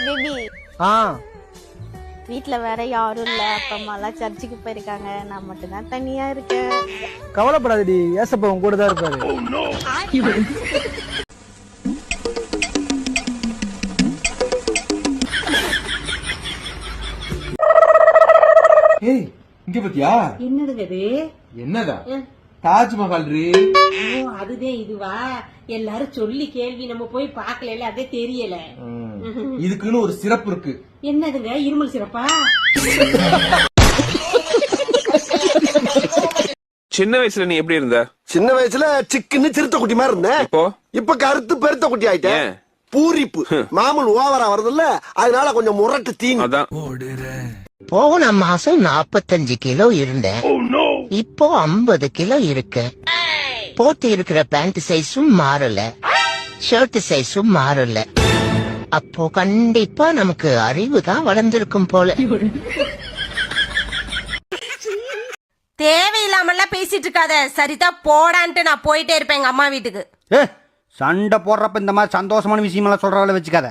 Baby. வீட்ல வேற யாரும் இல்ல, அப்பா அம்மா எல்லாம் சர்ச்சுக்கு போயிருக்காங்க, நான் மட்டும் தான் தனியா இருக்கேன். கவலைப்படாதடி, ஏசப்பா உன் கூட தான் இருப்பாரு. ஏய் இங்க பாத்தியா? என்னதுங்க இது? என்னதா? தாஜ்மஹால் ரீ. ஓ அதுதே இதுவா? எல்லாரும் சொல்லி கேள்வி நம்ம போய் பாக்கல, அதே தெரியல. இதுக்குன்னு ஒரு சிறப்பு இருக்கு. என்னதுங்க? இருமல் சிறப்பா? சின்ன வயசுல நீ எப்படி இருந்த? சின்ன வயசுல சிக்குன்னு சிறுத்தை குட்டி மாதிரி இருந்தேன். இப்ப கருத்து பெருத்த குட்டி ஆயிட்டேன். பூரிப்பு மாமூல் ஓவரா வருதுல்ல, அதனால கொஞ்சம் முரட்டு தீனி. அதான் போன மாசம் 45 கிலோ இருந்தேன். இப்போ 50 கிலோ இருக்கு. போட்டு இருக்கிற பேண்ட் சைஸும் மாறல, ஷர்ட் சைஸும் மாறல. அப்போ கண்டிப்பா நமக்கு அறிவு தான் வளர்ந்திருக்கும் போல. தேவையில்லாமல்லாம் பேசிட்டு இருக்காத, சரிதான் போடான்ட்டு நான் போயிட்டே இருப்பேன் எங்க அம்மா வீட்டுக்கு. சண்டை போடுறப்ப இந்த மாதிரி சந்தோஷமான விஷயமெல்லாம் சொல்ற வேலை வச்சுக்காத.